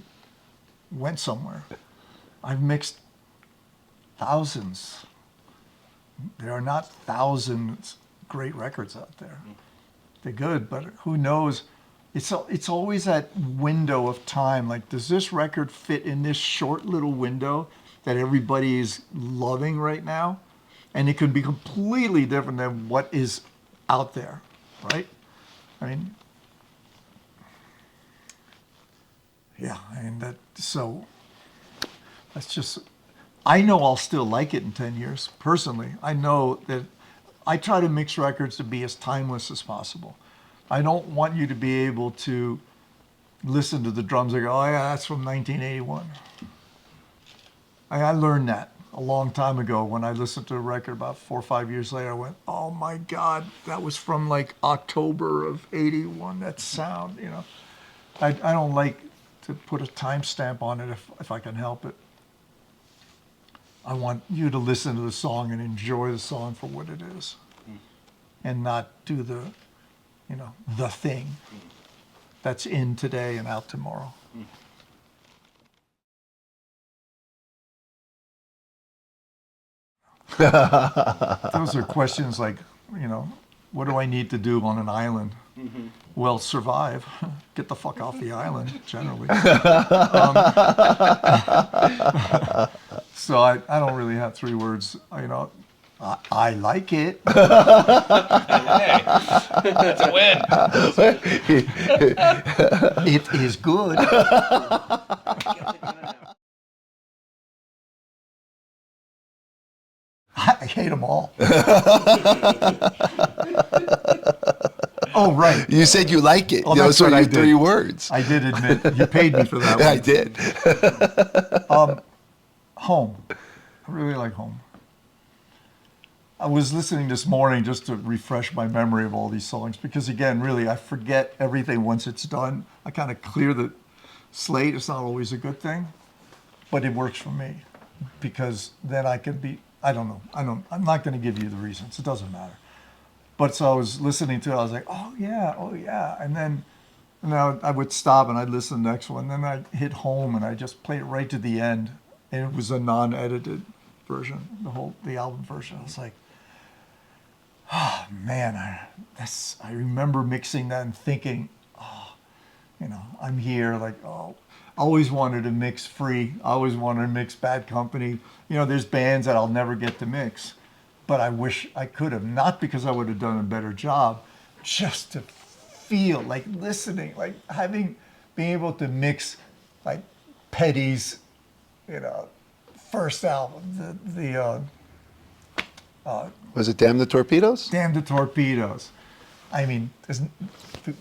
went somewhere. I've mixed thousands. There are not thousands great records out there. They're good, but who knows? It's always that window of time. Like, does this record fit in this short little window that everybody is loving right now? And it could be completely different than what is out there, right? I mean, yeah, so that's just, I know I'll still like it in 10 years, personally. I know that I try to mix records to be as timeless as possible. I don't want you to be able to listen to the drums and go, oh yeah, that's from 1981. I learned that a long time ago when I listened to a record about 4 or 5 years later. I went, oh my God, that was from like October of 81, that sound, I don't like to put a timestamp on it if I can help it. I want you to listen to the song and enjoy the song for what it is, and not do the thing that's in today and out tomorrow. Those are questions like, what do I need to do on an island? Mm-hmm. Well, survive. Get the fuck off the island, generally. So I don't really have 3 words. I like it. Hey, that's a win. It is good. I hate them all. Oh, right. You said you like it. Oh, that's so what I your did. 3 words. I did admit you paid me for that one. I did. Home. I really like Home. I was listening this morning just to refresh my memory of all these songs because, again, really, I forget everything once it's done. I kind of clear the slate. It's not always a good thing, but it works for me because then I can be, I don't know. I'm not going to give you the reasons. It doesn't matter. But so I was listening to it. I was like, oh, yeah. And then I would stop and I'd listen to the next one. Then I'd hit Home and I just played it right to the end. And it was a non-edited version, the album version. I was like, oh, man, I remember mixing that and thinking, I'm here. Like, I always wanted to mix Free. I always wanted to mix Bad Company. There's bands that I'll never get to mix. But I wish I could have, not because I would have done a better job, just to feel, like listening, like being able to mix like Petty's, first album, Was it Damn the Torpedoes? Damn the Torpedoes. I mean,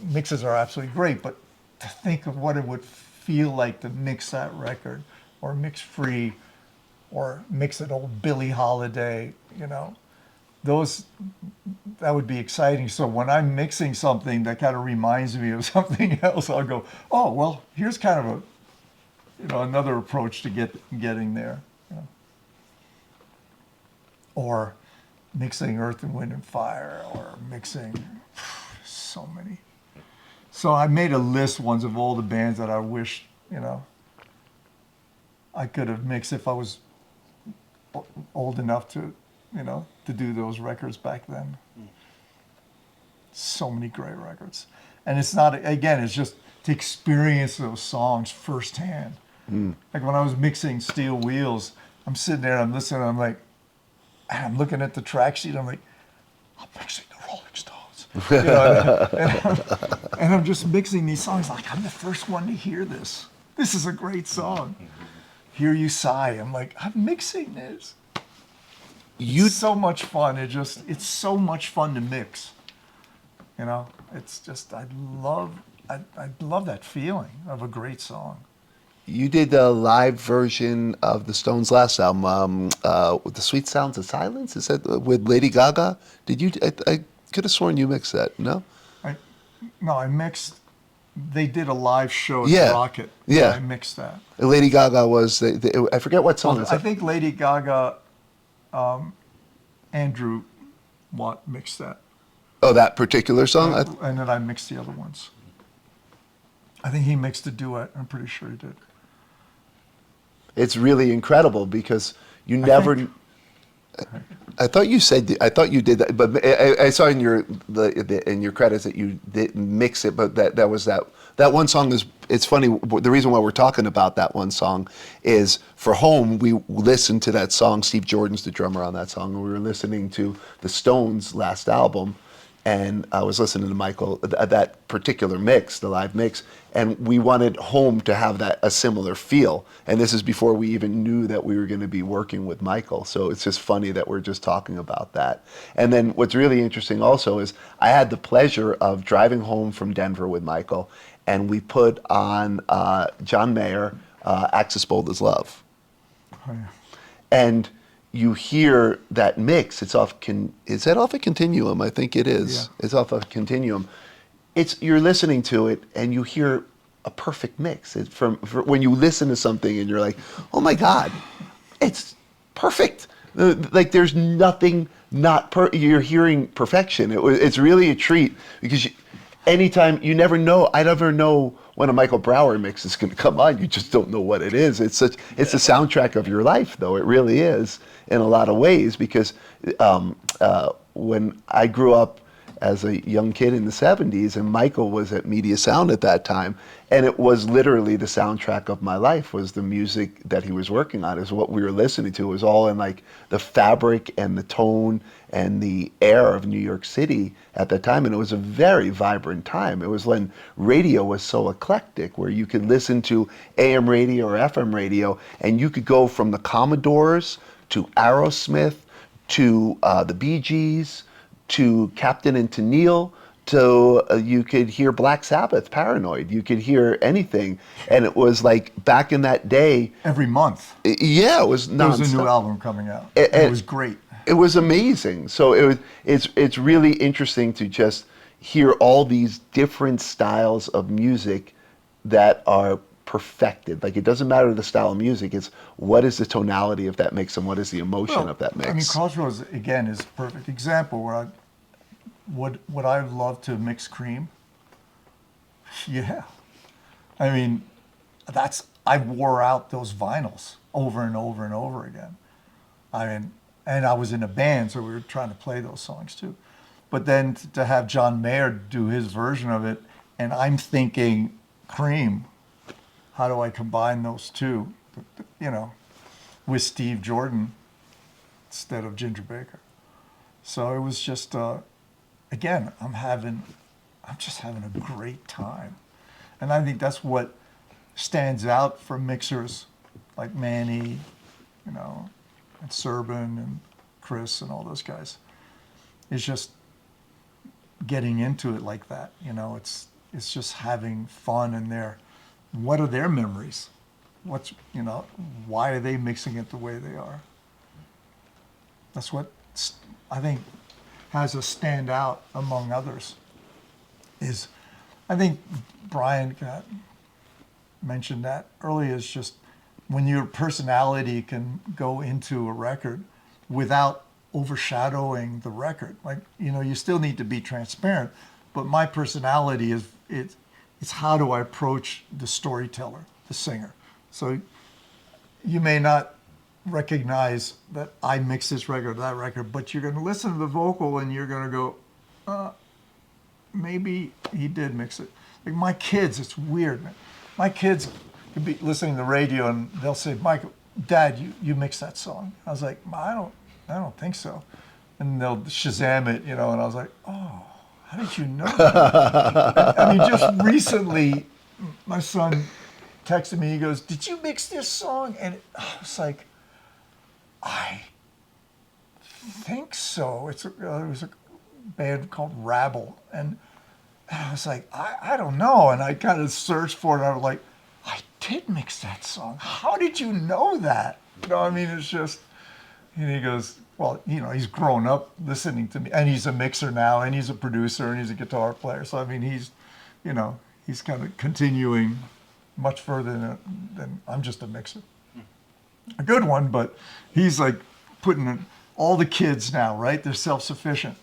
mixes are absolutely great, but to think of what it would feel like to mix that record, or mix Free, or mix an old Billie Holiday, that would be exciting. So when I'm mixing something that kind of reminds me of something else, I'll go, oh, well, here's kind of another approach to getting there. Or mixing Earth and Wind and Fire, or mixing so many. So I made a list once of all the bands that I wish, I could have mixed if I was old enough to do those records back then. So many great records. And it's not, again, it's just to experience those songs firsthand. Like when I was mixing Steel Wheels, I'm sitting there, I'm listening, I'm like, and I'm looking at the track sheet, I'm like, I'm mixing the Rolling Stones. And I'm just mixing these songs like, I'm the first one to hear this. This is a great song. Hear You Sigh. I'm like, I'm mixing this. It's so much fun. It's so much fun to mix. You know, it's just I love that feeling of a great song. You did the live version of the Stones' last album, with the Sweet Sounds of Silence. Is that with Lady Gaga? Did you? I could have sworn you mixed that. No. I no, I mixed. They did a live show at Yeah, the Rocket. yeah. I mixed that. Lady Gaga was. I forget what song. Well, it's I think Lady Gaga, Andrew Watt mixed that, Oh, that particular song. and then I mixed the other ones. I think he mixed a duet. I'm pretty sure he did. It's really incredible because you never. think- I thought you said. I thought you did that, but I saw in your in your credits that you didn't mix it. But that was that one song is. It's funny. The reason why we're talking about that one song is for home. We listened to that song. Steve Jordan's the drummer on that song, and we were listening to the Stones' last album. And I was listening to Michael, that particular mix, the live mix, and we wanted home to have a similar feel. And this is before we even knew that we were going to be working with Michael. So it's just funny that we're just talking about that. And then what's really interesting also is I had the pleasure of driving home from Denver with Michael, and we put on John Mayer, Axis Bold as Love. Oh, yeah. And you hear that mix. It's off. Is that off a Continuum? I think it is. Yeah. It's off a Continuum. You're listening to it and you hear a perfect mix. It's when you listen to something and you're like, oh my God, it's perfect. Like there's nothing not you're hearing perfection. It's really a treat because anytime you never know. I never know when a Michael Brauer mix is going to come on. You just don't know what it is. It's the soundtrack of your life, though. It really is in a lot of ways because when I grew up as a young kid in the 70s, and Michael was at Media Sound at that time, and it was literally the soundtrack of my life was the music that he was working on, is what we were listening to. It was all in like the fabric and the tone and the air of New York City at that time, and it was a very vibrant time. It was when radio was so eclectic, where you could listen to AM radio or FM radio, and you could go from the Commodores to Aerosmith to the Bee Gees, to Captain and Tennille, to you could hear Black Sabbath, Paranoid. You could hear anything, and it was like back in that day. Every month Yeah, it was there was a new nonstop. album coming out. It- It was great. It was amazing. So it's really interesting to just hear all these different styles of music that are perfected. Like it doesn't matter the style of music, it's what is the tonality of that mix and what is the emotion of that mix. I mean, Crossroads again is a perfect example where I would I love to mix Cream? Yeah. I mean, I wore out those vinyls over and over and over again. I mean, and I was in a band, so we were trying to play those songs too. But then to have John Mayer do his version of it, and I'm thinking Cream, how do I combine those two, you know, with Steve Jordan instead of Ginger Baker? So it was just, again, I'm just having a great time. And I think that's what stands out for mixers like Manny, you know, and Serban and Chris and all those guys. It's just getting into it like that, you know, it's just having fun in there. What are their memories? You know, why are they mixing it the way they are? That's what I think has us stand out among others. I think Brian mentioned that earlier, is just when your personality can go into a record without overshadowing the record. Like, you know, you still need to be transparent, but my personality it's how do I approach the storyteller, the singer. So you may not recognize that I mixed this record or that record, but you're going to listen to the vocal and you're going to go, maybe he did mix it. Like my kids, it's weird, man. My kids could be listening to the radio and they'll say, Michael, Dad, you mixed that song. I was like, I don't think so. And they'll Shazam it, you know, and I was like, oh, how did you know that? I mean, just recently, my son texted me, he goes, did you mix this song? And I was like, I think so. It was a band called Rabble, and And I was like, I don't know. And I kind of searched for it. And I was like, I did mix that song. How did you know that? You know, I mean, it's just, and he goes, well, you know, he's grown up listening to me, and he's a mixer now, and he's a producer, and he's a guitar player. So, I mean, he's, you know, he's kind of continuing much further than I'm just a mixer. A good one, but he's like putting in all the kids now, right? They're self-sufficient.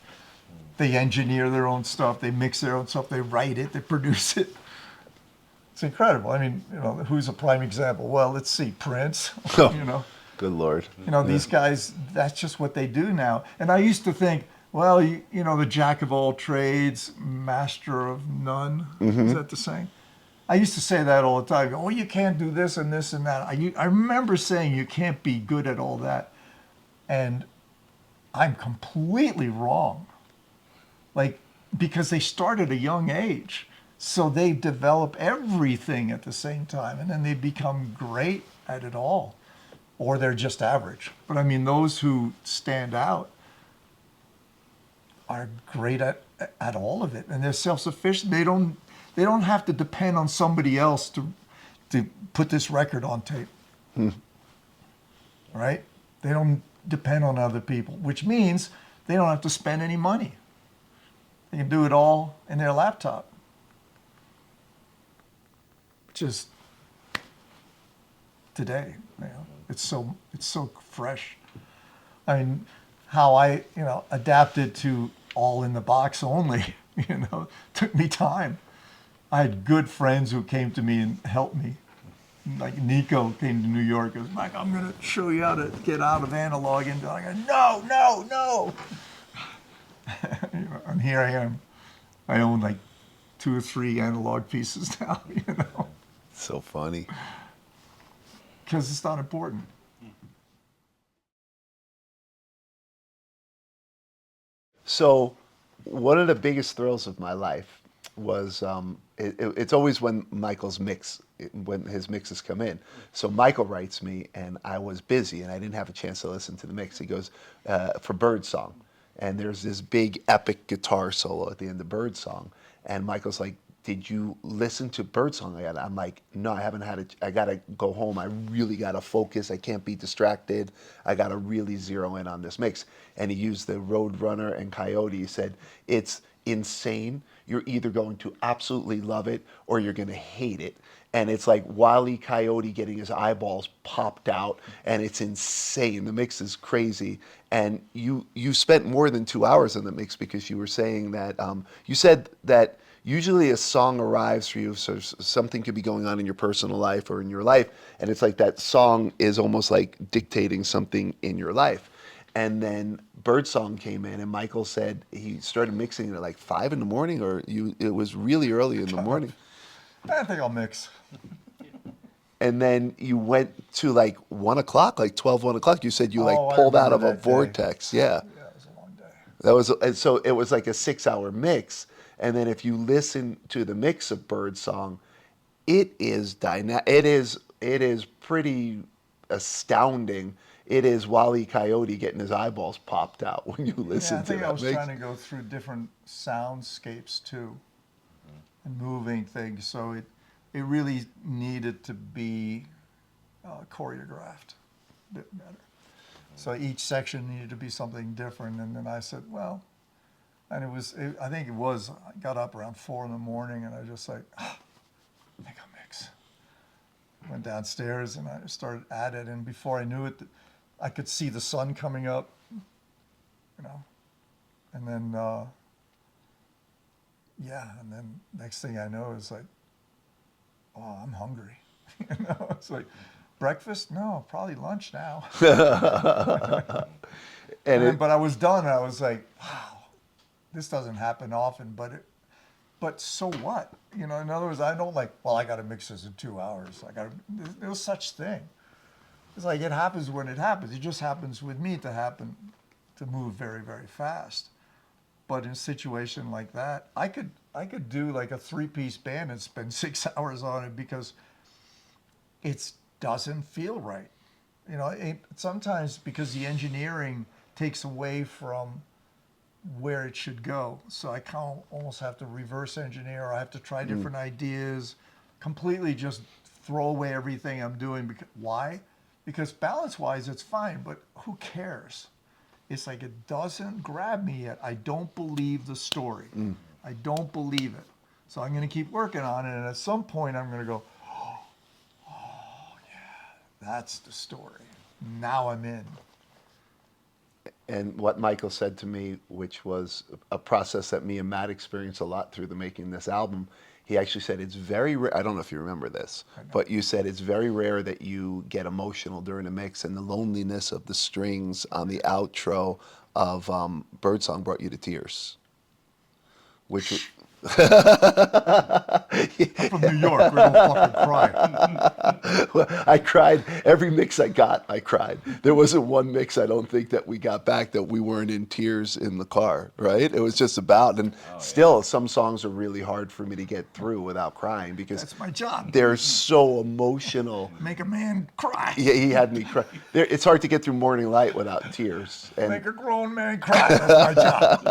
They engineer their own stuff. They mix their own stuff. They write it. They produce it. It's incredible. I mean, you know, who's a prime example? Well, let's see, Prince. You know, Good Lord. you know, these guys. That's just what they do now. And I used to think, well, you know, the jack of all trades, master of none. Is that the saying? I used to say that all the time. Oh, you can't do this and this and that. I remember saying you can't be good at all that, and I'm completely wrong. Like, because they start at a young age. So they develop everything at the same time, and then they become great at it all. Or they're just average. But I mean, those who stand out are great at all of it. And they're self-sufficient. They don't have to depend on somebody else to put this record on tape. Right? They don't depend on other people, which means they don't have to spend any money. They can do it all in their laptop. Which is today, you know, it's so fresh. I mean, how I, you know, adapted to all in the box only, you know, took me time. I had good friends who came to me and helped me. Like Nico came to New York and was like, I'm going to show you how to get out of analog. And I go, no. You know, and here I am. I own like 2 or 3 analog pieces now, you know. So funny. Because it's not important. So, one of the biggest thrills of my life was it's always when when his mixes come in. So Michael writes me, and I was busy, and I didn't have a chance to listen to the mix. He goes for Bird Song, and there's this big epic guitar solo at the end of Bird Song, and Michael's like, did you listen to Birdsong yet? I'm like, no, I haven't had it. I got to go home. I really got to focus. I can't be distracted. I got to really zero in on this mix. And he used the Roadrunner and Coyote. He said, it's insane. You're either going to absolutely love it or you're going to hate it. And it's like Wile E. Coyote getting his eyeballs popped out, and it's insane. The mix is crazy. And you spent more than 2 hours on the mix because you were saying that, you said that usually a song arrives for you, so something could be going on in your personal life or in your life, and it's like that song is almost like dictating something in your life. And then Birdsong came in, and Michael said he started mixing it at like 5 in the morning, or it was really early in the morning. I think I'll mix. And then you went to like 1 o'clock, like 12, 1 o'clock. You said you Oh, like I pulled out remember of a that day. vortex. Yeah. Yeah, it was a long day. That was, and so it was like a 6-hour mix. And then if you listen to the mix of Birdsong, it is it is pretty astounding. It is Wile E. Coyote getting his eyeballs popped out when you listen Yeah, I to think that I was mix. trying to go through different soundscapes too, and moving things. So it really needed to be choreographed a bit better. So each section needed to be something different. And then I said, well, and I think it was, I got up around 4 in the morning and I just like, make a mix. Went downstairs and I started at it. And before I knew it, I could see the sun coming up, you know. And then, and then next thing I know is like, oh, I'm hungry. You know, it's like, breakfast? No, probably lunch now. But I was done. I was like, wow, this doesn't happen often, but so what? You know, in other words, I don't like, well, I got to mix this in 2 hours. There's no such thing. It's like, it happens when it happens. It just happens with me to move very, very fast. But in a situation like that, I could do like a 3-piece band and spend 6 hours on it because it doesn't feel right. You know, sometimes because the engineering takes away from where it should go. So I kind of almost have to reverse engineer. I have to try different ideas, completely just throw away everything I'm doing. Because, why? Because balance-wise, it's fine, but who cares? It's like it doesn't grab me yet. I don't believe the story. I don't believe it. So I'm going to keep working on it, and at some point I'm going to go, oh yeah, that's the story. Now I'm in. And what Michael said to me, which was a process that me and Matt experienced a lot through the making of this album, he actually said it's very rare. I don't know if you remember this, but you said it's very rare that you get emotional during a mix, and the loneliness of the strings on the outro of Birdsong brought you to tears. Which I'm from New York. We don't fucking cry. well, I cried every mix I got. I cried. There wasn't one mix I don't think that we got back that we weren't in tears in the car. Right? It was just about, and still some songs are really hard for me to get through without crying because That's my job. they're so emotional. Make a man cry. Yeah, he had me cry. It's hard to get through Morning Light without tears. And Make a grown man cry. That's my job.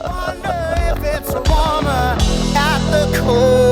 Wonder if it's warmer at the cold.